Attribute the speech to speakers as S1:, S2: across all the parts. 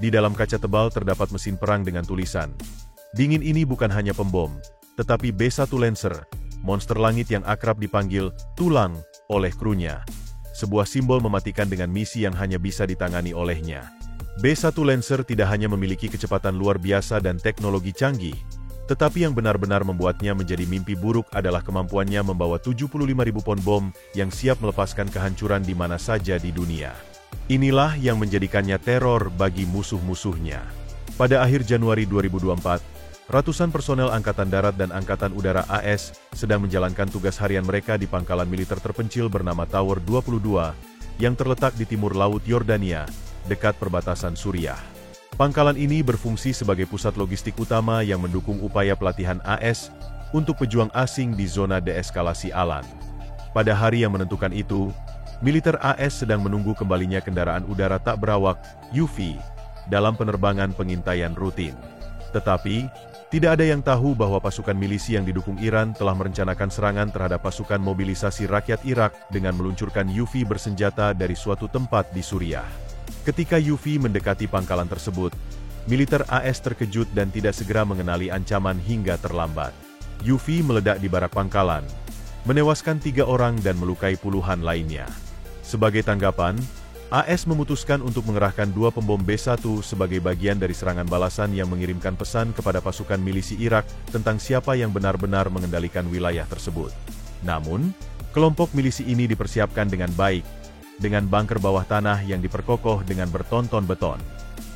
S1: Di dalam kaca tebal terdapat mesin perang dengan tulisan. Dingin ini bukan hanya pembom, tetapi B-1 Lancer, monster langit yang akrab dipanggil Tulang oleh krunya. Sebuah simbol mematikan dengan misi yang hanya bisa ditangani olehnya. B-1 Lancer tidak hanya memiliki kecepatan luar biasa dan teknologi canggih, tetapi yang benar-benar membuatnya menjadi mimpi buruk adalah kemampuannya membawa 75.000 pon bom yang siap melepaskan kehancuran di mana saja di dunia. Inilah yang menjadikannya teror bagi musuh-musuhnya. Pada akhir Januari 2024, ratusan personel Angkatan Darat dan Angkatan Udara AS sedang menjalankan tugas harian mereka di pangkalan militer terpencil bernama Tower 22 yang terletak di timur Laut Yordania, dekat perbatasan Suriah. Pangkalan ini berfungsi sebagai pusat logistik utama yang mendukung upaya pelatihan AS untuk pejuang asing di zona deeskalasi Alan. Pada hari yang menentukan itu, militer AS sedang menunggu kembalinya kendaraan udara tak berawak, UV, dalam penerbangan pengintaian rutin. Tetapi, tidak ada yang tahu bahwa pasukan milisi yang didukung Iran telah merencanakan serangan terhadap pasukan mobilisasi rakyat Irak dengan meluncurkan UV bersenjata dari suatu tempat di Suriah. Ketika UV mendekati pangkalan tersebut, militer AS terkejut dan tidak segera mengenali ancaman hingga terlambat. UV meledak di barak pangkalan, menewaskan 3 orang dan melukai puluhan lainnya. Sebagai tanggapan, AS memutuskan untuk mengerahkan 2 pembom B-1 sebagai bagian dari serangan balasan yang mengirimkan pesan kepada pasukan milisi Irak tentang siapa yang benar-benar mengendalikan wilayah tersebut. Namun, kelompok milisi ini dipersiapkan dengan baik, dengan bunker bawah tanah yang diperkokoh dengan bertonton beton.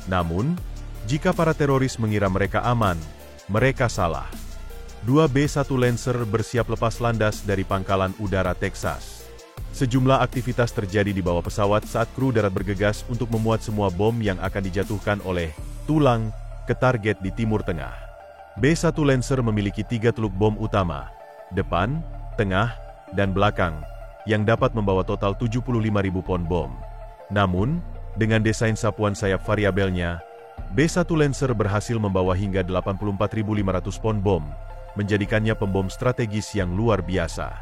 S1: Namun, jika para teroris mengira mereka aman, mereka salah. 2 B-1 Lancer bersiap lepas landas dari pangkalan udara Texas. Sejumlah aktivitas terjadi di bawah pesawat saat kru darat bergegas untuk memuat semua bom yang akan dijatuhkan oleh Tulang ke target di Timur Tengah. B-1 Lancer memiliki 3 teluk bom utama, depan, tengah, dan belakang, yang dapat membawa total 75.000 pon bom. Namun, dengan desain sapuan sayap variabelnya, B-1 Lancer berhasil membawa hingga 84.500 pon bom, menjadikannya pembom strategis yang luar biasa.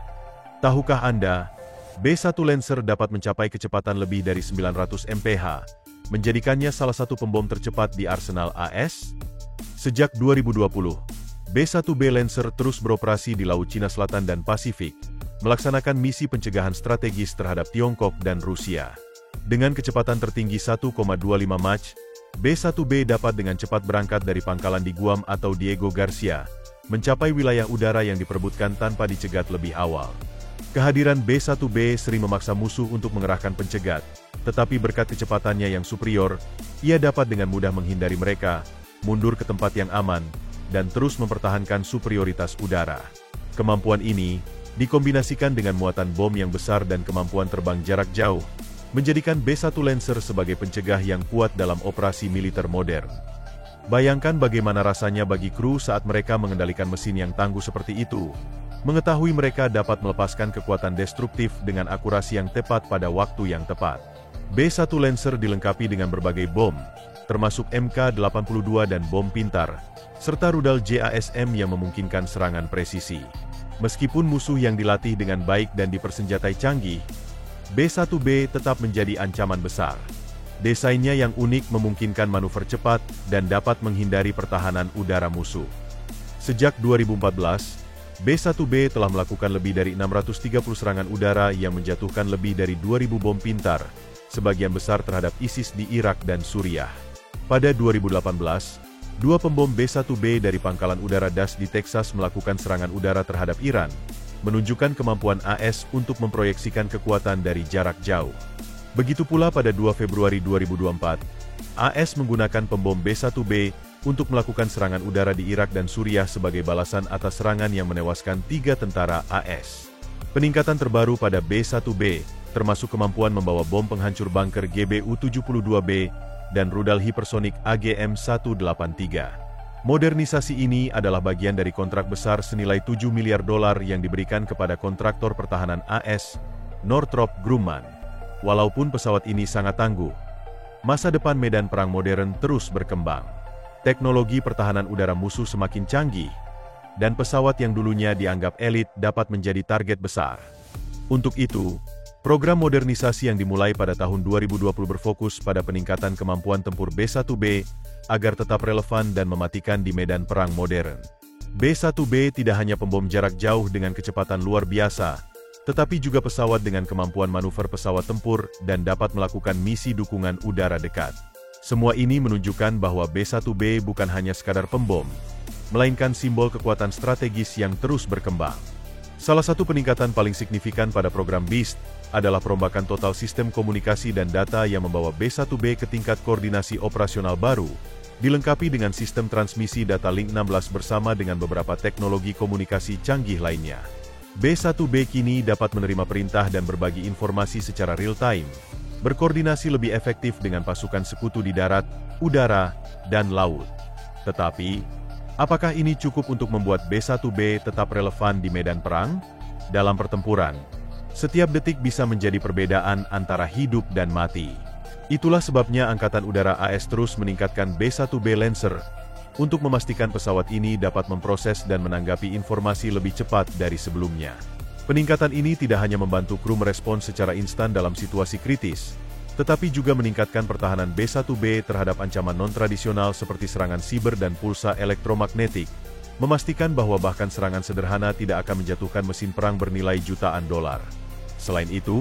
S1: Tahukah Anda, B-1 Lancer dapat mencapai kecepatan lebih dari 900 mph, menjadikannya salah satu pembom tercepat di arsenal AS? Sejak 2020, B-1B Lancer terus beroperasi di Laut Cina Selatan dan Pasifik, melaksanakan misi pencegahan strategis terhadap Tiongkok dan Rusia. Dengan kecepatan tertinggi 1,25 Mach, B-1B dapat dengan cepat berangkat dari pangkalan di Guam atau Diego Garcia, mencapai wilayah udara yang diperebutkan tanpa dicegat lebih awal. Kehadiran B-1B sering memaksa musuh untuk mengerahkan pencegat, tetapi berkat kecepatannya yang superior, ia dapat dengan mudah menghindari mereka, mundur ke tempat yang aman, dan terus mempertahankan superioritas udara. Kemampuan ini, dikombinasikan dengan muatan bom yang besar dan kemampuan terbang jarak jauh, menjadikan B-1 Lancer sebagai pencegah yang kuat dalam operasi militer modern. Bayangkan bagaimana rasanya bagi kru saat mereka mengendalikan mesin yang tangguh seperti itu. Mengetahui mereka dapat melepaskan kekuatan destruktif dengan akurasi yang tepat pada waktu yang tepat. B-1 Lancer dilengkapi dengan berbagai bom, termasuk MK-82 dan bom pintar, serta rudal JASM yang memungkinkan serangan presisi. Meskipun musuh yang dilatih dengan baik dan dipersenjatai canggih, B-1B tetap menjadi ancaman besar. Desainnya yang unik memungkinkan manuver cepat dan dapat menghindari pertahanan udara musuh. Sejak 2014, B-1B telah melakukan lebih dari 630 serangan udara yang menjatuhkan lebih dari 2.000 bom pintar, sebagian besar terhadap ISIS di Irak dan Suriah. Pada 2018, 2 pembom B-1B dari pangkalan udara Das di Texas melakukan serangan udara terhadap Iran, menunjukkan kemampuan AS untuk memproyeksikan kekuatan dari jarak jauh. Begitu pula pada 2 Februari 2024, AS menggunakan pembom B-1B untuk melakukan serangan udara di Irak dan Suriah sebagai balasan atas serangan yang menewaskan 3 tentara AS. Peningkatan terbaru pada B-1B, termasuk kemampuan membawa bom penghancur bunker GBU-72B dan rudal hipersonik AGM-183. Modernisasi ini adalah bagian dari kontrak besar senilai $7 miliar yang diberikan kepada kontraktor pertahanan AS, Northrop Grumman. Walaupun pesawat ini sangat tangguh, masa depan medan perang modern terus berkembang. Teknologi pertahanan udara musuh semakin canggih, dan pesawat yang dulunya dianggap elit dapat menjadi target besar. Untuk itu, Program modernisasi yang dimulai pada tahun 2020 berfokus pada peningkatan kemampuan tempur B-1B agar tetap relevan dan mematikan di medan perang modern. B-1B tidak hanya pembom jarak jauh dengan kecepatan luar biasa, tetapi juga pesawat dengan kemampuan manuver pesawat tempur dan dapat melakukan misi dukungan udara dekat. Semua ini menunjukkan bahwa B-1B bukan hanya sekadar pembom, melainkan simbol kekuatan strategis yang terus berkembang. Salah satu peningkatan paling signifikan pada program BEAST adalah perombakan total sistem komunikasi dan data yang membawa B-1B ke tingkat koordinasi operasional baru, dilengkapi dengan sistem transmisi data Link 16 bersama dengan beberapa teknologi komunikasi canggih lainnya. B-1B kini dapat menerima perintah dan berbagi informasi secara real-time, berkoordinasi lebih efektif dengan pasukan sekutu di darat, udara, dan laut. Tetapi, apakah ini cukup untuk membuat B-1B tetap relevan di medan perang? Dalam pertempuran, setiap detik bisa menjadi perbedaan antara hidup dan mati. Itulah sebabnya Angkatan Udara AS terus meningkatkan B-1B Lancer untuk memastikan pesawat ini dapat memproses dan menanggapi informasi lebih cepat dari sebelumnya. Peningkatan ini tidak hanya membantu kru merespons secara instan dalam situasi kritis, tetapi juga meningkatkan pertahanan B-1B terhadap ancaman non-tradisional seperti serangan siber dan pulsa elektromagnetik, memastikan bahwa bahkan serangan sederhana tidak akan menjatuhkan mesin perang bernilai jutaan dolar. Selain itu,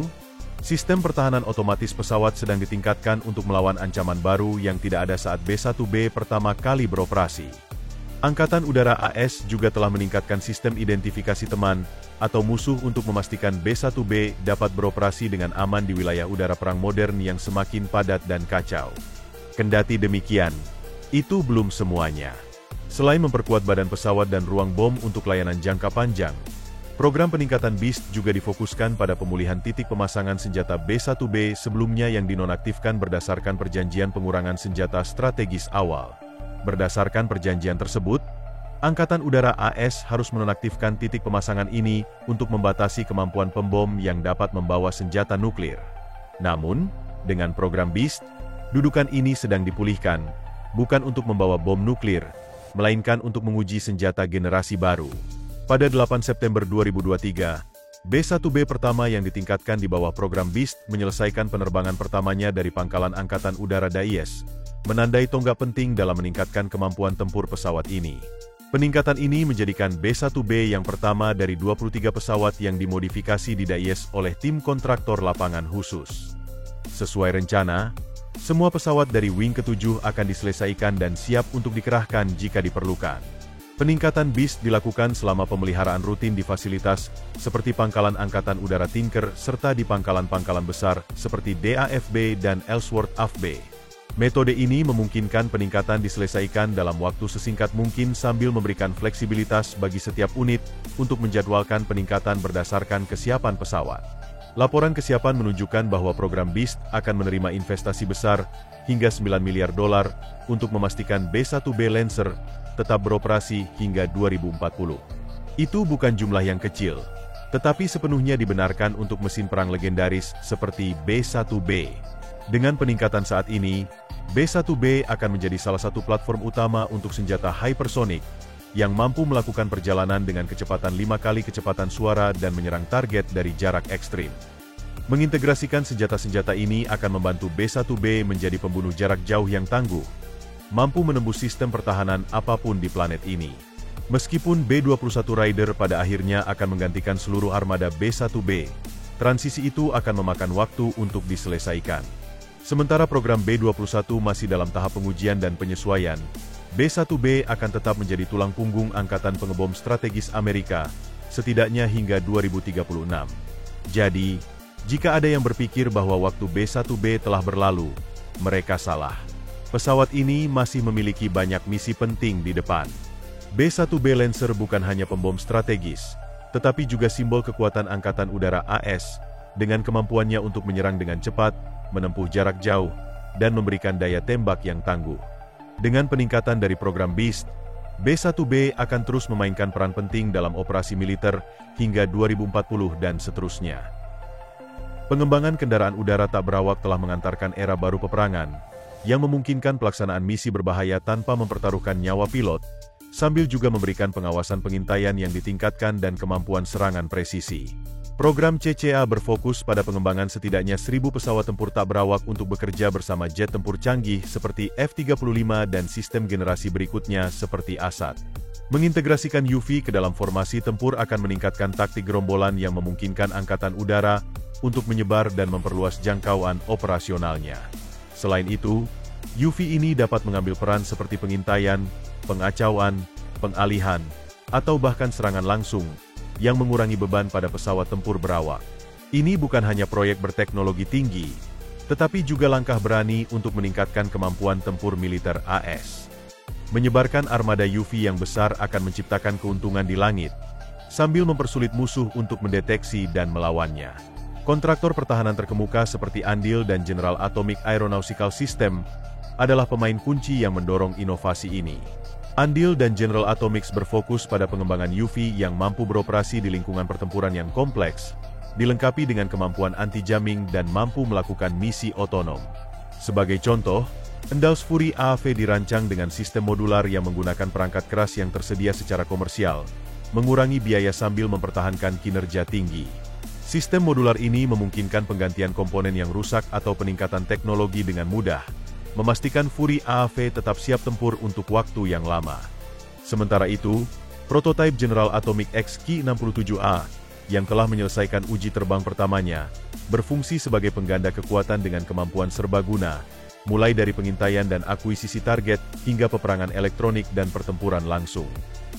S1: sistem pertahanan otomatis pesawat sedang ditingkatkan untuk melawan ancaman baru yang tidak ada saat B-1B pertama kali beroperasi. Angkatan Udara AS juga telah meningkatkan sistem identifikasi teman atau musuh untuk memastikan B-1B dapat beroperasi dengan aman di wilayah udara perang modern yang semakin padat dan kacau. Kendati demikian, itu belum semuanya. Selain memperkuat badan pesawat dan ruang bom untuk layanan jangka panjang, program peningkatan BEAST juga difokuskan pada pemulihan titik pemasangan senjata B-1B sebelumnya yang dinonaktifkan berdasarkan perjanjian pengurangan senjata strategis awal. Berdasarkan perjanjian tersebut, Angkatan Udara AS harus menonaktifkan titik pemasangan ini untuk membatasi kemampuan pembom yang dapat membawa senjata nuklir. Namun, dengan program BEAST, dudukan ini sedang dipulihkan, bukan untuk membawa bom nuklir, melainkan untuk menguji senjata generasi baru. Pada 8 September 2023, B-1B pertama yang ditingkatkan di bawah program BEAST menyelesaikan penerbangan pertamanya dari Pangkalan Angkatan Udara Dayes, menandai tonggak penting dalam meningkatkan kemampuan tempur pesawat ini. Peningkatan ini menjadikan B-1B yang pertama dari 23 pesawat yang dimodifikasi di Dayes oleh tim kontraktor lapangan khusus. Sesuai rencana, semua pesawat dari Wing ke-7 akan diselesaikan dan siap untuk dikerahkan jika diperlukan. Peningkatan BEAST dilakukan selama pemeliharaan rutin di fasilitas seperti Pangkalan Angkatan Udara Tinker serta di pangkalan-pangkalan besar seperti DAFB dan Ellsworth AFB. Metode ini memungkinkan peningkatan diselesaikan dalam waktu sesingkat mungkin sambil memberikan fleksibilitas bagi setiap unit untuk menjadwalkan peningkatan berdasarkan kesiapan pesawat. Laporan kesiapan menunjukkan bahwa program BEAST akan menerima investasi besar hingga $9 miliar untuk memastikan B-1B Lancer tetap beroperasi hingga 2040. Itu bukan jumlah yang kecil, tetapi sepenuhnya dibenarkan untuk mesin perang legendaris seperti B-1B. Dengan peningkatan saat ini, B-1B akan menjadi salah satu platform utama untuk senjata hypersonic yang mampu melakukan perjalanan dengan kecepatan 5 kali kecepatan suara dan menyerang target dari jarak ekstrim. Mengintegrasikan senjata-senjata ini akan membantu B-1B menjadi pembunuh jarak jauh yang tangguh, mampu menembus sistem pertahanan apapun di planet ini. Meskipun B-21 Raider pada akhirnya akan menggantikan seluruh armada B-1B, transisi itu akan memakan waktu untuk diselesaikan. Sementara program B-21 masih dalam tahap pengujian dan penyesuaian, B-1B akan tetap menjadi tulang punggung Angkatan Pengebom Strategis Amerika, setidaknya hingga 2036. Jadi, jika ada yang berpikir bahwa waktu B-1B telah berlalu, mereka salah. Pesawat ini masih memiliki banyak misi penting di depan. B-1B Lancer bukan hanya pembom strategis, tetapi juga simbol kekuatan Angkatan Udara AS, dengan kemampuannya untuk menyerang dengan cepat, menempuh jarak jauh, dan memberikan daya tembak yang tangguh. Dengan peningkatan dari program BEAST, B-1B akan terus memainkan peran penting dalam operasi militer hingga 2040 dan seterusnya. Pengembangan kendaraan udara tak berawak telah mengantarkan era baru peperangan, yang memungkinkan pelaksanaan misi berbahaya tanpa mempertaruhkan nyawa pilot, sambil juga memberikan pengawasan pengintaian yang ditingkatkan dan kemampuan serangan presisi. Program CCA berfokus pada pengembangan setidaknya 1.000 pesawat tempur tak berawak untuk bekerja bersama jet tempur canggih seperti F-35 dan sistem generasi berikutnya seperti Asad. Mengintegrasikan UV ke dalam formasi tempur akan meningkatkan taktik gerombolan yang memungkinkan Angkatan Udara untuk menyebar dan memperluas jangkauan operasionalnya. Selain itu, UV ini dapat mengambil peran seperti pengintaian, pengacauan, pengalihan, atau bahkan serangan langsung, yang mengurangi beban pada pesawat tempur berawak. Ini bukan hanya proyek berteknologi tinggi, tetapi juga langkah berani untuk meningkatkan kemampuan tempur militer AS. Menyebarkan armada UV yang besar akan menciptakan keuntungan di langit, sambil mempersulit musuh untuk mendeteksi dan melawannya. Kontraktor pertahanan terkemuka seperti Andil dan General Atomic Aeronautical System adalah pemain kunci yang mendorong inovasi ini. Andil dan General Atomics berfokus pada pengembangan UV yang mampu beroperasi di lingkungan pertempuran yang kompleks, dilengkapi dengan kemampuan anti-jamming dan mampu melakukan misi otonom. Sebagai contoh, Endals Fury AAV dirancang dengan sistem modular yang menggunakan perangkat keras yang tersedia secara komersial, mengurangi biaya sambil mempertahankan kinerja tinggi. Sistem modular ini memungkinkan penggantian komponen yang rusak atau peningkatan teknologi dengan mudah, memastikan Fury AAV tetap siap tempur untuk waktu yang lama. Sementara itu, prototipe General Atomic XQ-67A, yang telah menyelesaikan uji terbang pertamanya, berfungsi sebagai pengganda kekuatan dengan kemampuan serbaguna, mulai dari pengintaian dan akuisisi target hingga peperangan elektronik dan pertempuran langsung.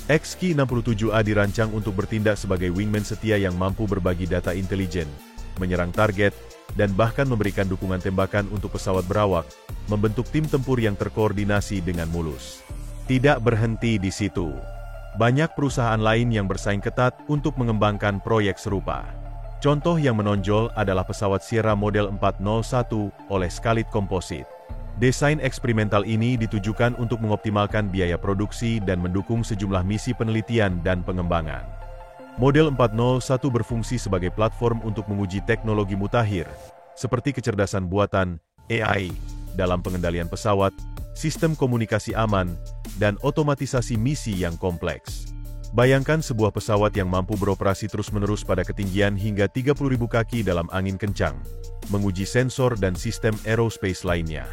S1: XQ-67A dirancang untuk bertindak sebagai wingman setia yang mampu berbagi data intelijen, menyerang target, dan bahkan memberikan dukungan tembakan untuk pesawat berawak, membentuk tim tempur yang terkoordinasi dengan mulus. Tidak berhenti di situ. Banyak perusahaan lain yang bersaing ketat untuk mengembangkan proyek serupa. Contoh yang menonjol adalah pesawat Sierra model 401 oleh Scalit Composite. Desain eksperimental ini ditujukan untuk mengoptimalkan biaya produksi dan mendukung sejumlah misi penelitian dan pengembangan. Model 401 berfungsi sebagai platform untuk menguji teknologi mutakhir, seperti kecerdasan buatan, AI, dalam pengendalian pesawat, sistem komunikasi aman, dan otomatisasi misi yang kompleks. Bayangkan sebuah pesawat yang mampu beroperasi terus-menerus pada ketinggian hingga 30.000 kaki dalam angin kencang, menguji sensor dan sistem aerospace lainnya.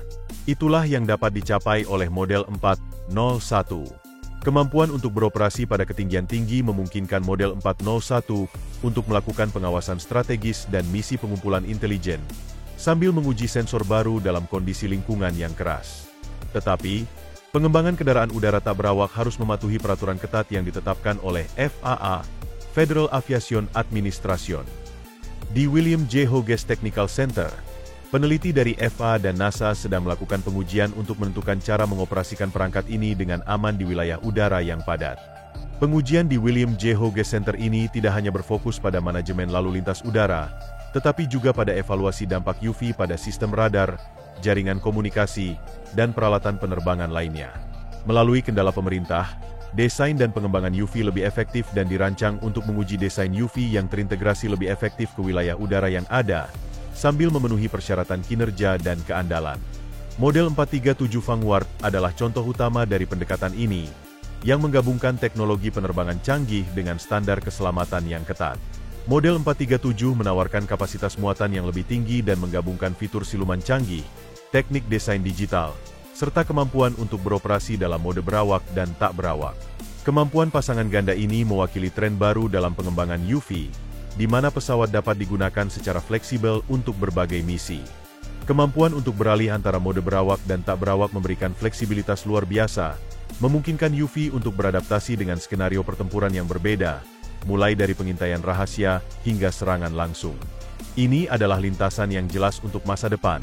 S1: Itulah yang dapat dicapai oleh model 401. Kemampuan untuk beroperasi pada ketinggian tinggi memungkinkan model 401 untuk melakukan pengawasan strategis dan misi pengumpulan intelijen, sambil menguji sensor baru dalam kondisi lingkungan yang keras. Tetapi, pengembangan kendaraan udara tak berawak harus mematuhi peraturan ketat yang ditetapkan oleh FAA, Federal Aviation Administration. Di William J. Hughes Technical Center, peneliti dari FAA dan NASA sedang melakukan pengujian untuk menentukan cara mengoperasikan perangkat ini dengan aman di wilayah udara yang padat. Pengujian di William J. Hughes Center ini tidak hanya berfokus pada manajemen lalu lintas udara, tetapi juga pada evaluasi dampak UV pada sistem radar, jaringan komunikasi, dan peralatan penerbangan lainnya. Melalui kendala pemerintah, desain dan pengembangan UV lebih efektif dan dirancang untuk menguji desain UV yang terintegrasi lebih efektif ke wilayah udara yang ada, sambil memenuhi persyaratan kinerja dan keandalan. Model 437 Vanguard adalah contoh utama dari pendekatan ini, yang menggabungkan teknologi penerbangan canggih dengan standar keselamatan yang ketat. Model 437 menawarkan kapasitas muatan yang lebih tinggi dan menggabungkan fitur siluman canggih, teknik desain digital, serta kemampuan untuk beroperasi dalam mode berawak dan tak berawak. Kemampuan pasangan ganda ini mewakili tren baru dalam pengembangan UV, di mana pesawat dapat digunakan secara fleksibel untuk berbagai misi. Kemampuan untuk beralih antara mode berawak dan tak berawak memberikan fleksibilitas luar biasa, memungkinkan UV untuk beradaptasi dengan skenario pertempuran yang berbeda, mulai dari pengintaian rahasia hingga serangan langsung. Ini adalah lintasan yang jelas untuk masa depan,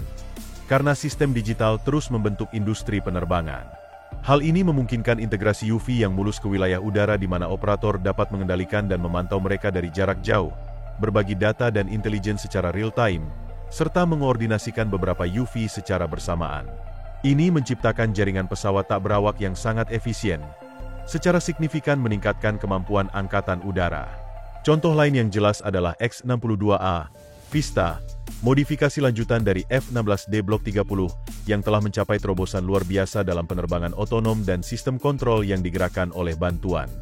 S1: karena sistem digital terus membentuk industri penerbangan. Hal ini memungkinkan integrasi UV yang mulus ke wilayah udara di mana operator dapat mengendalikan dan memantau mereka dari jarak jauh, berbagi data dan intelijen secara real-time, serta mengoordinasikan beberapa UV secara bersamaan. Ini menciptakan jaringan pesawat tak berawak yang sangat efisien, secara signifikan meningkatkan kemampuan angkatan udara. Contoh lain yang jelas adalah X-62A, Vista, modifikasi lanjutan dari F-16D Block 30, yang telah mencapai terobosan luar biasa dalam penerbangan otonom dan sistem kontrol yang digerakkan oleh bantuan.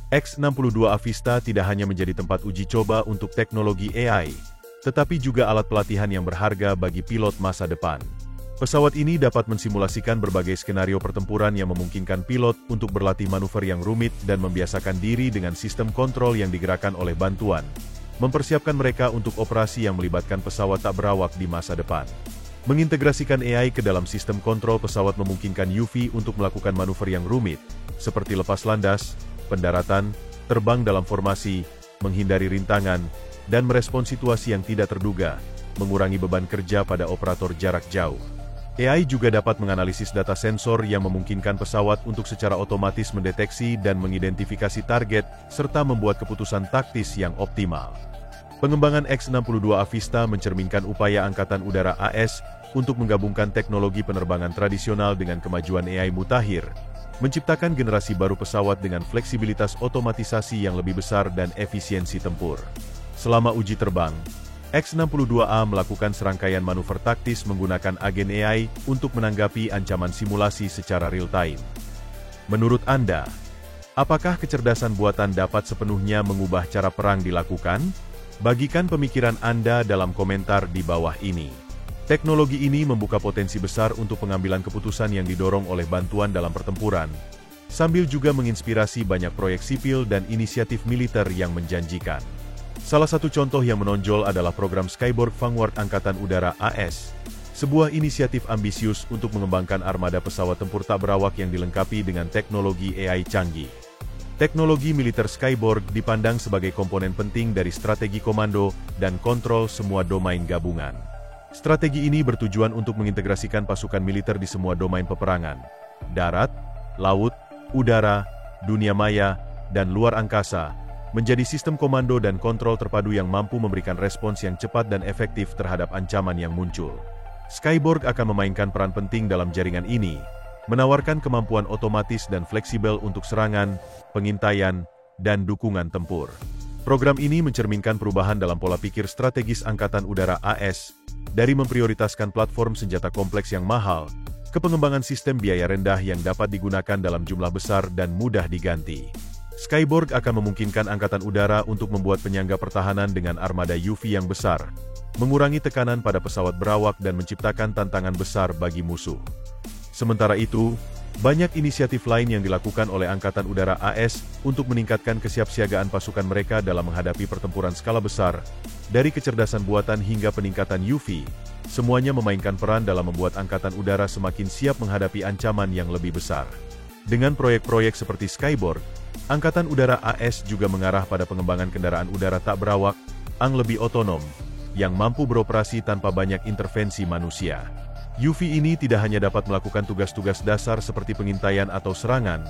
S1: X-62 Avista tidak hanya menjadi tempat uji coba untuk teknologi AI, tetapi juga alat pelatihan yang berharga bagi pilot masa depan. Pesawat ini dapat mensimulasikan berbagai skenario pertempuran yang memungkinkan pilot untuk berlatih manuver yang rumit dan membiasakan diri dengan sistem kontrol yang digerakkan oleh bantuan, mempersiapkan mereka untuk operasi yang melibatkan pesawat tak berawak di masa depan. Mengintegrasikan AI ke dalam sistem kontrol pesawat memungkinkan UV untuk melakukan manuver yang rumit, seperti lepas landas, pendaratan, terbang dalam formasi, menghindari rintangan, dan merespons situasi yang tidak terduga, mengurangi beban kerja pada operator jarak jauh. AI juga dapat menganalisis data sensor yang memungkinkan pesawat untuk secara otomatis mendeteksi dan mengidentifikasi target, serta membuat keputusan taktis yang optimal. Pengembangan X-62 Avista mencerminkan upaya Angkatan Udara AS untuk menggabungkan teknologi penerbangan tradisional dengan kemajuan AI mutakhir, menciptakan generasi baru pesawat dengan fleksibilitas otomatisasi yang lebih besar dan efisiensi tempur. Selama uji terbang, X-62A melakukan serangkaian manuver taktis menggunakan agen AI untuk menanggapi ancaman simulasi secara real-time. Menurut Anda, apakah kecerdasan buatan dapat sepenuhnya mengubah cara perang dilakukan? Bagikan pemikiran Anda dalam komentar di bawah ini. Teknologi ini membuka potensi besar untuk pengambilan keputusan yang didorong oleh bantuan dalam pertempuran, sambil juga menginspirasi banyak proyek sipil dan inisiatif militer yang menjanjikan. Salah satu contoh yang menonjol adalah program Skyborg Vanguard Angkatan Udara AS, sebuah inisiatif ambisius untuk mengembangkan armada pesawat tempur tak berawak yang dilengkapi dengan teknologi AI canggih. Teknologi militer Skyborg dipandang sebagai komponen penting dari strategi komando dan kontrol semua domain gabungan. Strategi ini bertujuan untuk mengintegrasikan pasukan militer di semua domain peperangan, darat, laut, udara, dunia maya, dan luar angkasa, menjadi sistem komando dan kontrol terpadu yang mampu memberikan respons yang cepat dan efektif terhadap ancaman yang muncul. Skyborg akan memainkan peran penting dalam jaringan ini, menawarkan kemampuan otomatis dan fleksibel untuk serangan, pengintaian, dan dukungan tempur. Program ini mencerminkan perubahan dalam pola pikir strategis Angkatan Udara AS, dari memprioritaskan platform senjata kompleks yang mahal, ke pengembangan sistem biaya rendah yang dapat digunakan dalam jumlah besar dan mudah diganti. Skyborg akan memungkinkan Angkatan Udara untuk membuat penyangga pertahanan dengan armada UV yang besar, mengurangi tekanan pada pesawat berawak dan menciptakan tantangan besar bagi musuh. Sementara itu, banyak inisiatif lain yang dilakukan oleh Angkatan Udara AS untuk meningkatkan kesiapsiagaan pasukan mereka dalam menghadapi pertempuran skala besar, dari kecerdasan buatan hingga peningkatan UV, semuanya memainkan peran dalam membuat Angkatan Udara semakin siap menghadapi ancaman yang lebih besar. Dengan proyek-proyek seperti Skyborg, Angkatan Udara AS juga mengarah pada pengembangan kendaraan udara tak berawak, yang lebih otonom, yang mampu beroperasi tanpa banyak intervensi manusia. UV ini tidak hanya dapat melakukan tugas-tugas dasar seperti pengintaian atau serangan,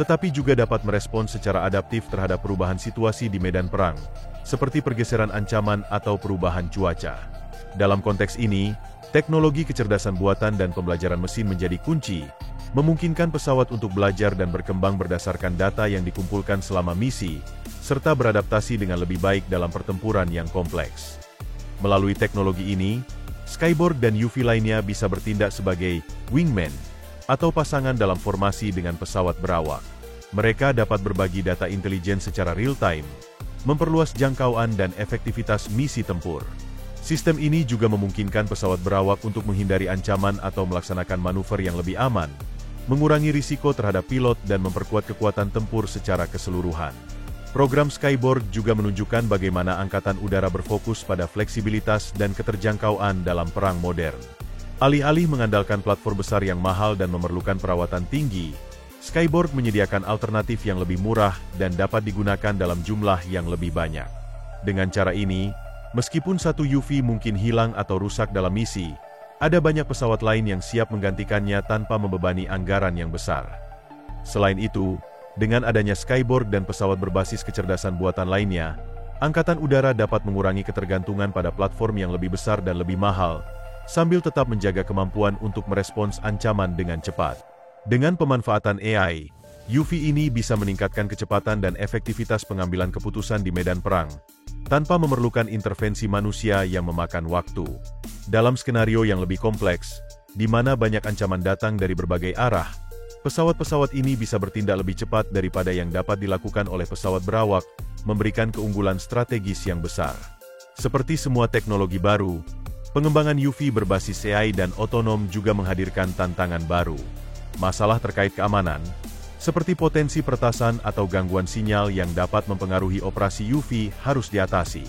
S1: tetapi juga dapat merespons secara adaptif terhadap perubahan situasi di medan perang, seperti pergeseran ancaman atau perubahan cuaca. Dalam konteks ini, teknologi kecerdasan buatan dan pembelajaran mesin menjadi kunci, memungkinkan pesawat untuk belajar dan berkembang berdasarkan data yang dikumpulkan selama misi, serta beradaptasi dengan lebih baik dalam pertempuran yang kompleks. Melalui teknologi ini, Skyborg dan UV lainnya bisa bertindak sebagai wingman, atau pasangan dalam formasi dengan pesawat berawak. Mereka dapat berbagi data intelijen secara real-time, memperluas jangkauan dan efektivitas misi tempur. Sistem ini juga memungkinkan pesawat berawak untuk menghindari ancaman atau melaksanakan manuver yang lebih aman, mengurangi risiko terhadap pilot dan memperkuat kekuatan tempur secara keseluruhan. Program Skyborg juga menunjukkan bagaimana Angkatan Udara berfokus pada fleksibilitas dan keterjangkauan dalam perang modern. Alih-alih mengandalkan platform besar yang mahal dan memerlukan perawatan tinggi, Skyborg menyediakan alternatif yang lebih murah dan dapat digunakan dalam jumlah yang lebih banyak. Dengan cara ini, meskipun satu UV mungkin hilang atau rusak dalam misi, ada banyak pesawat lain yang siap menggantikannya tanpa membebani anggaran yang besar. Selain itu, dengan adanya Skyborg dan pesawat berbasis kecerdasan buatan lainnya, Angkatan Udara dapat mengurangi ketergantungan pada platform yang lebih besar dan lebih mahal, sambil tetap menjaga kemampuan untuk merespons ancaman dengan cepat. Dengan pemanfaatan AI, UV ini bisa meningkatkan kecepatan dan efektivitas pengambilan keputusan di medan perang, tanpa memerlukan intervensi manusia yang memakan waktu. Dalam skenario yang lebih kompleks, di mana banyak ancaman datang dari berbagai arah, Pesawat-pesawat ini bisa bertindak lebih cepat daripada yang dapat dilakukan oleh pesawat berawak, memberikan keunggulan strategis yang besar. Seperti semua teknologi baru, pengembangan UV berbasis AI dan otonom juga menghadirkan tantangan baru. Masalah terkait keamanan, seperti potensi peretasan atau gangguan sinyal yang dapat mempengaruhi operasi UV harus diatasi.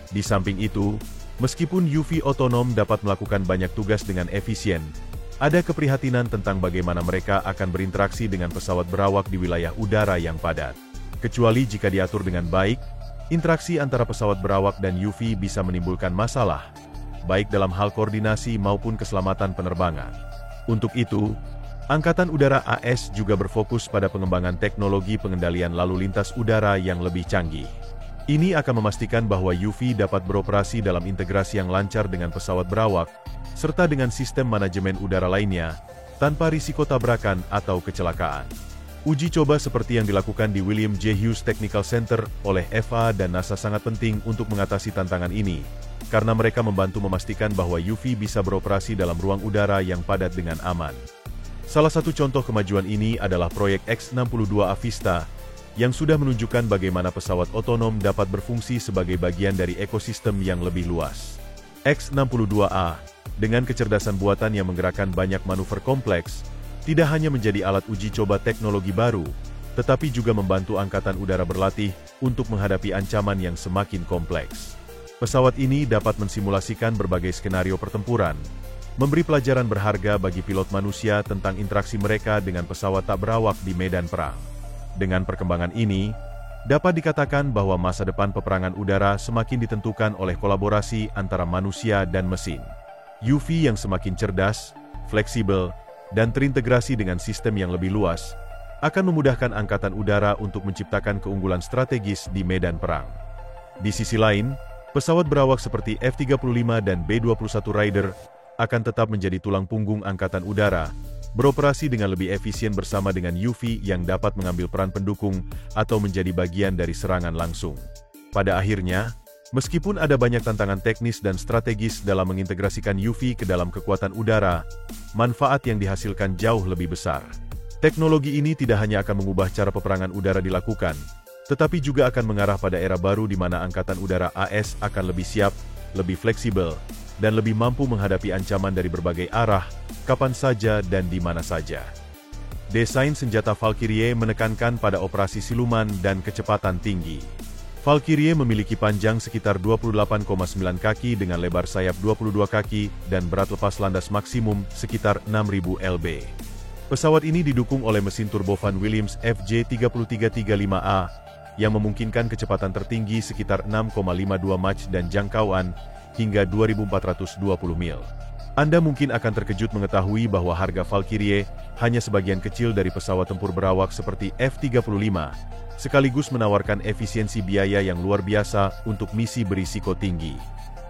S1: Di samping itu, meskipun UV otonom dapat melakukan banyak tugas dengan efisien, ada keprihatinan tentang bagaimana mereka akan berinteraksi dengan pesawat berawak di wilayah udara yang padat. Kecuali jika diatur dengan baik, interaksi antara pesawat berawak dan UV bisa menimbulkan masalah, baik dalam hal koordinasi maupun keselamatan penerbangan. Untuk itu, Angkatan Udara AS juga berfokus pada pengembangan teknologi pengendalian lalu lintas udara yang lebih canggih. Ini akan memastikan bahwa UV dapat beroperasi dalam integrasi yang lancar dengan pesawat berawak, serta dengan sistem manajemen udara lainnya, tanpa risiko tabrakan atau kecelakaan. Uji coba seperti yang dilakukan di William J. Hughes Technical Center oleh FAA dan NASA sangat penting untuk mengatasi tantangan ini, karena mereka membantu memastikan bahwa UV bisa beroperasi dalam ruang udara yang padat dengan aman. Salah satu contoh kemajuan ini adalah proyek X-62A Vista, yang sudah menunjukkan bagaimana pesawat otonom dapat berfungsi sebagai bagian dari ekosistem yang lebih luas. X-62A, dengan kecerdasan buatan yang menggerakkan banyak manuver kompleks, tidak hanya menjadi alat uji coba teknologi baru, tetapi juga membantu Angkatan Udara berlatih untuk menghadapi ancaman yang semakin kompleks. Pesawat ini dapat mensimulasikan berbagai skenario pertempuran, memberi pelajaran berharga bagi pilot manusia tentang interaksi mereka dengan pesawat tak berawak di medan perang. Dengan perkembangan ini, dapat dikatakan bahwa masa depan peperangan udara semakin ditentukan oleh kolaborasi antara manusia dan mesin. UV yang semakin cerdas, fleksibel, dan terintegrasi dengan sistem yang lebih luas, akan memudahkan Angkatan Udara untuk menciptakan keunggulan strategis di medan perang. Di sisi lain, pesawat berawak seperti F-35 dan B-21 Raider akan tetap menjadi tulang punggung Angkatan Udara, beroperasi dengan lebih efisien bersama dengan UV yang dapat mengambil peran pendukung atau menjadi bagian dari serangan langsung. Pada akhirnya, meskipun ada banyak tantangan teknis dan strategis dalam mengintegrasikan UV ke dalam kekuatan udara, manfaat yang dihasilkan jauh lebih besar. Teknologi ini tidak hanya akan mengubah cara peperangan udara dilakukan, tetapi juga akan mengarah pada era baru di mana Angkatan Udara AS akan lebih siap, lebih fleksibel, dan lebih mampu menghadapi ancaman dari berbagai arah, kapan saja dan di mana saja. Desain senjata Valkyrie menekankan pada operasi siluman dan kecepatan tinggi. Valkyrie memiliki panjang sekitar 28,9 kaki dengan lebar sayap 22 kaki dan berat lepas landas maksimum sekitar 6.000 lb. Pesawat ini didukung oleh mesin turbofan Williams FJ3335A yang memungkinkan kecepatan tertinggi sekitar 6,52 Mach dan jangkauan hingga 2.420 mil. Anda mungkin akan terkejut mengetahui bahwa harga Valkyrie hanya sebagian kecil dari pesawat tempur berawak seperti F-35, sekaligus menawarkan efisiensi biaya yang luar biasa untuk misi berisiko tinggi.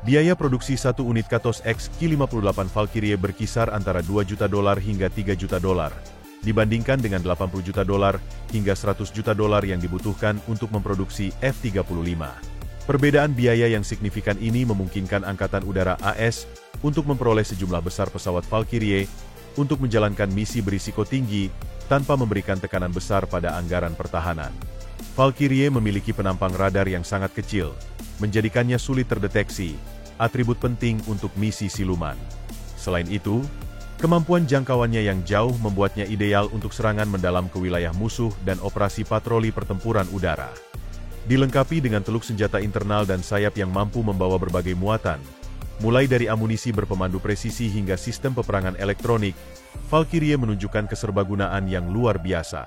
S1: Biaya produksi satu unit Katos X Ki-58 Valkyrie berkisar antara $2 juta hingga $3 juta, dibandingkan dengan $80 juta hingga $100 juta yang dibutuhkan untuk memproduksi F-35. Perbedaan biaya yang signifikan ini memungkinkan Angkatan Udara AS untuk memperoleh sejumlah besar pesawat Valkyrie untuk menjalankan misi berisiko tinggi tanpa memberikan tekanan besar pada anggaran pertahanan. Valkyrie memiliki penampang radar yang sangat kecil, menjadikannya sulit terdeteksi, atribut penting untuk misi siluman. Selain itu, kemampuan jangkauannya yang jauh membuatnya ideal untuk serangan mendalam ke wilayah musuh dan operasi patroli pertempuran udara. Dilengkapi dengan teluk senjata internal dan sayap yang mampu membawa berbagai muatan, mulai dari amunisi berpemandu presisi hingga sistem peperangan elektronik, Valkyrie menunjukkan keserbagunaan yang luar biasa.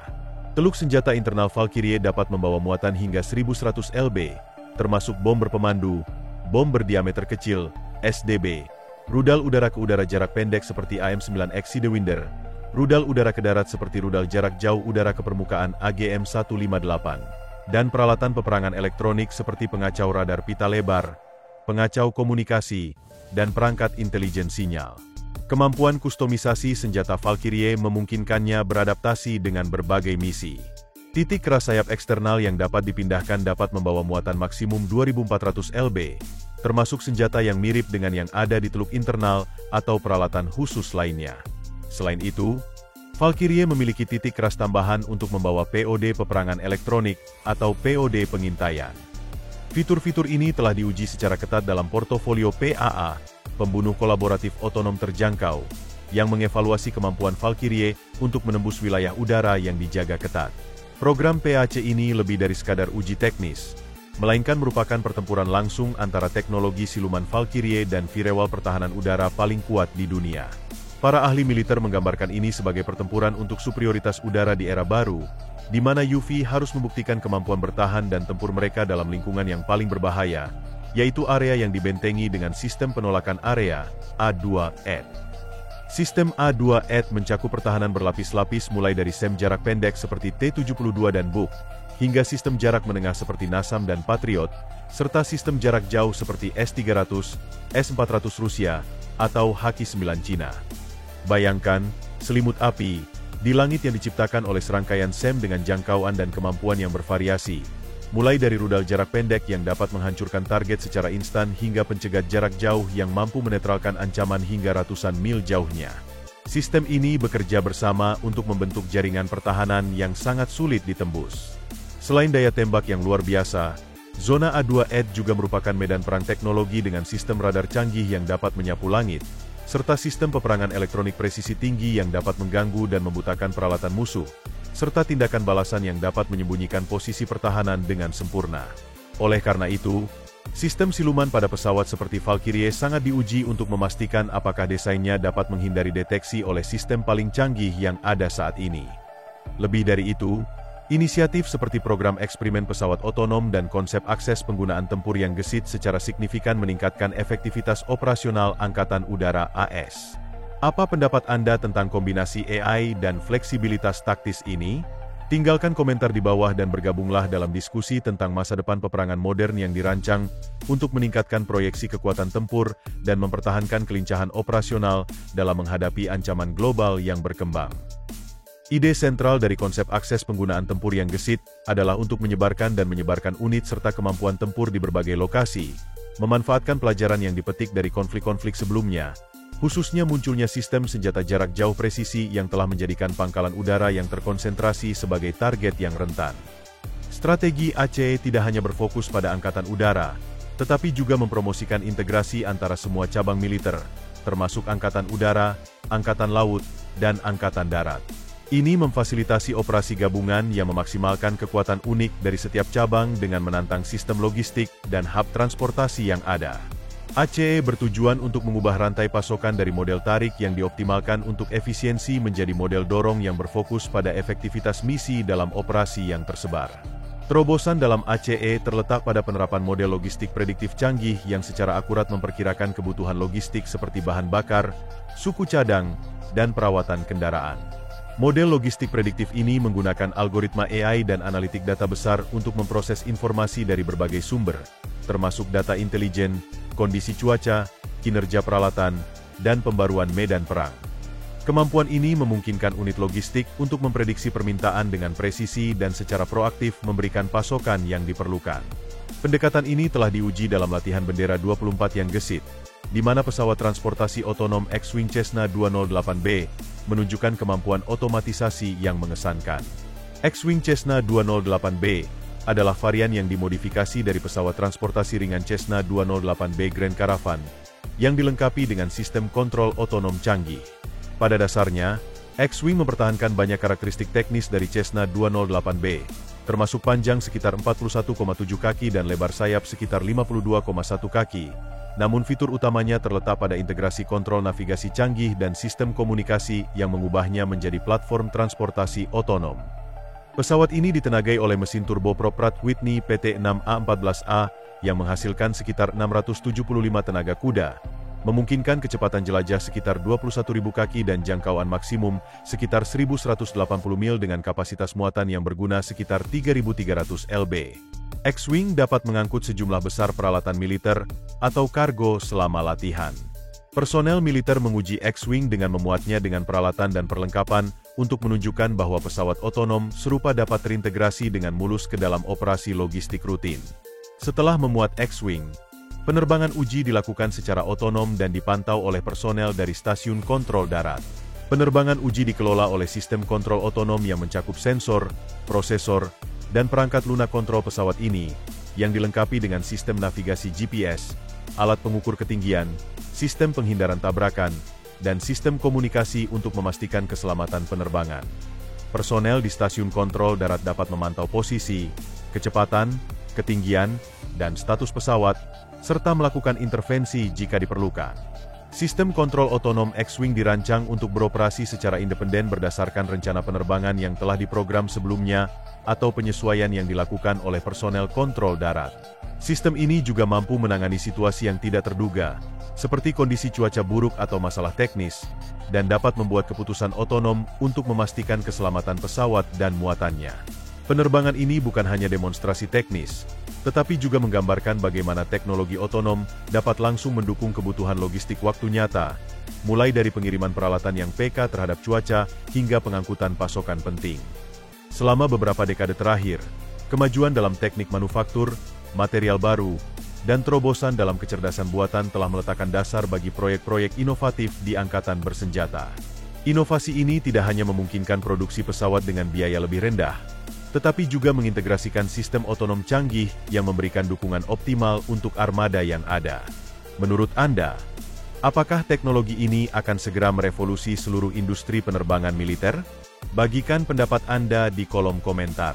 S1: Teluk senjata internal Valkyrie dapat membawa muatan hingga 1.100 lb, termasuk bom berpemandu, bom berdiameter kecil, SDB, rudal udara ke udara jarak pendek seperti AM-9X Sidewinder, rudal udara ke darat seperti rudal jarak jauh udara ke permukaan AGM-158, dan peralatan peperangan elektronik seperti pengacau radar pita lebar, pengacau komunikasi, dan perangkat intelijen sinyal. Kemampuan kustomisasi senjata Valkyrie memungkinkannya beradaptasi dengan berbagai misi. Titik keras sayap eksternal yang dapat dipindahkan dapat membawa muatan maksimum 2.400 lb, termasuk senjata yang mirip dengan yang ada di teluk internal atau peralatan khusus lainnya. Selain itu, Valkyrie memiliki titik keras tambahan untuk membawa POD peperangan elektronik atau POD pengintaian. Fitur-fitur ini telah diuji secara ketat dalam portofolio PAA, pembunuh kolaboratif otonom terjangkau, yang mengevaluasi kemampuan Valkyrie untuk menembus wilayah udara yang dijaga ketat. Program PAC ini lebih dari sekadar uji teknis, melainkan merupakan pertempuran langsung antara teknologi siluman Valkyrie dan firewall pertahanan udara paling kuat di dunia. Para ahli militer menggambarkan ini sebagai pertempuran untuk superioritas udara di era baru, di mana UV harus membuktikan kemampuan bertahan dan tempur mereka dalam lingkungan yang paling berbahaya, yaitu area yang dibentengi dengan sistem penolakan area, A2ED. Sistem A2ED mencakup pertahanan berlapis-lapis mulai dari SAM jarak pendek seperti T-72 dan Buk, hingga sistem jarak menengah seperti NASAM dan Patriot, serta sistem jarak jauh seperti S-300, S-400 Rusia, atau Haki-9 Cina. Bayangkan, selimut api, di langit yang diciptakan oleh serangkaian SAM dengan jangkauan dan kemampuan yang bervariasi, mulai dari rudal jarak pendek yang dapat menghancurkan target secara instan hingga pencegat jarak jauh yang mampu menetralkan ancaman hingga ratusan mil jauhnya. Sistem ini bekerja bersama untuk membentuk jaringan pertahanan yang sangat sulit ditembus. Selain daya tembak yang luar biasa, zona A2ED juga merupakan medan perang teknologi dengan sistem radar canggih yang dapat menyapu langit, serta sistem peperangan elektronik presisi tinggi yang dapat mengganggu dan membutakan peralatan musuh, serta tindakan balasan yang dapat menyembunyikan posisi pertahanan dengan sempurna. Oleh karena itu, sistem siluman pada pesawat seperti Valkyrie sangat diuji untuk memastikan apakah desainnya dapat menghindari deteksi oleh sistem paling canggih yang ada saat ini. Lebih dari itu, inisiatif seperti program eksperimen pesawat otonom dan konsep akses penggunaan tempur yang gesit secara signifikan meningkatkan efektivitas operasional Angkatan Udara AS. Apa pendapat Anda tentang kombinasi AI dan fleksibilitas taktis ini? Tinggalkan komentar di bawah dan bergabunglah dalam diskusi tentang masa depan peperangan modern yang dirancang untuk meningkatkan proyeksi kekuatan tempur dan mempertahankan kelincahan operasional dalam menghadapi ancaman global yang berkembang. Ide sentral dari konsep akses penggunaan tempur yang gesit adalah untuk menyebarkan unit serta kemampuan tempur di berbagai lokasi, memanfaatkan pelajaran yang dipetik dari konflik-konflik sebelumnya, khususnya munculnya sistem senjata jarak jauh presisi yang telah menjadikan pangkalan udara yang terkonsentrasi sebagai target yang rentan. Strategi ACE tidak hanya berfokus pada angkatan udara, tetapi juga mempromosikan integrasi antara semua cabang militer, termasuk angkatan udara, angkatan laut, dan angkatan darat. Ini memfasilitasi operasi gabungan yang memaksimalkan kekuatan unik dari setiap cabang dengan menantang sistem logistik dan hub transportasi yang ada. ACE bertujuan untuk mengubah rantai pasokan dari model tarik yang dioptimalkan untuk efisiensi menjadi model dorong yang berfokus pada efektivitas misi dalam operasi yang tersebar. Terobosan dalam ACE terletak pada penerapan model logistik prediktif canggih yang secara akurat memperkirakan kebutuhan logistik seperti bahan bakar, suku cadang, dan perawatan kendaraan. Model logistik prediktif ini menggunakan algoritma AI dan analitik data besar untuk memproses informasi dari berbagai sumber, termasuk data intelijen, kondisi cuaca, kinerja peralatan, dan pembaruan medan perang. Kemampuan ini memungkinkan unit logistik untuk memprediksi permintaan dengan presisi dan secara proaktif memberikan pasokan yang diperlukan. Pendekatan ini telah diuji dalam latihan bendera 24 yang gesit, di mana pesawat transportasi otonom X-Wing Cessna 208B menunjukkan kemampuan otomatisasi yang mengesankan. X-Wing Cessna 208B adalah varian yang dimodifikasi dari pesawat transportasi ringan Cessna 208B Grand Caravan yang dilengkapi dengan sistem kontrol otonom canggih. Pada dasarnya, X-Wing mempertahankan banyak karakteristik teknis dari Cessna 208B, termasuk panjang sekitar 41,7 kaki dan lebar sayap sekitar 52,1 kaki. Namun fitur utamanya terletak pada integrasi kontrol navigasi canggih dan sistem komunikasi yang mengubahnya menjadi platform transportasi otonom. Pesawat ini ditenagai oleh mesin turboprop Pratt Whitney PT6A14A yang menghasilkan sekitar 675 tenaga kuda, memungkinkan kecepatan jelajah sekitar 21.000 kaki dan jangkauan maksimum sekitar 1.180 mil dengan kapasitas muatan yang berguna sekitar 3.300 lb. X-Wing dapat mengangkut sejumlah besar peralatan militer atau kargo selama latihan. Personel militer menguji X-Wing dengan memuatnya dengan peralatan dan perlengkapan untuk menunjukkan bahwa pesawat otonom serupa dapat terintegrasi dengan mulus ke dalam operasi logistik rutin. Setelah memuat X-Wing, penerbangan uji dilakukan secara otonom dan dipantau oleh personel dari stasiun kontrol darat. Penerbangan uji dikelola oleh sistem kontrol otonom yang mencakup sensor, prosesor, dan perangkat lunak kontrol pesawat ini, yang dilengkapi dengan sistem navigasi GPS, alat pengukur ketinggian, sistem penghindaran tabrakan, dan sistem komunikasi untuk memastikan keselamatan penerbangan. Personel di stasiun kontrol darat dapat memantau posisi, kecepatan, ketinggian, dan status pesawat, serta melakukan intervensi jika diperlukan. Sistem kontrol otonom X-Wing dirancang untuk beroperasi secara independen berdasarkan rencana penerbangan yang telah diprogram sebelumnya atau penyesuaian yang dilakukan oleh personel kontrol darat. Sistem ini juga mampu menangani situasi yang tidak terduga, seperti kondisi cuaca buruk atau masalah teknis, dan dapat membuat keputusan otonom untuk memastikan keselamatan pesawat dan muatannya. Penerbangan ini bukan hanya demonstrasi teknis, tetapi juga menggambarkan bagaimana teknologi otonom dapat langsung mendukung kebutuhan logistik waktu nyata, mulai dari pengiriman peralatan yang peka terhadap cuaca hingga pengangkutan pasokan penting. Selama beberapa dekade terakhir, kemajuan dalam teknik manufaktur, material baru, dan terobosan dalam kecerdasan buatan telah meletakkan dasar bagi proyek-proyek inovatif di angkatan bersenjata. Inovasi ini tidak hanya memungkinkan produksi pesawat dengan biaya lebih rendah, tetapi juga mengintegrasikan sistem otonom canggih yang memberikan dukungan optimal untuk armada yang ada. Menurut Anda, apakah teknologi ini akan segera merevolusi seluruh industri penerbangan militer? Bagikan pendapat Anda di kolom komentar.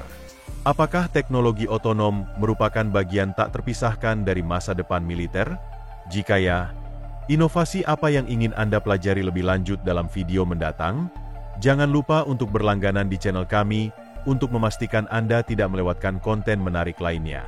S1: Apakah teknologi otonom merupakan bagian tak terpisahkan dari masa depan militer? Jika ya, inovasi apa yang ingin Anda pelajari lebih lanjut dalam video mendatang? Jangan lupa untuk berlangganan di channel kami, untuk memastikan Anda tidak melewatkan konten menarik lainnya.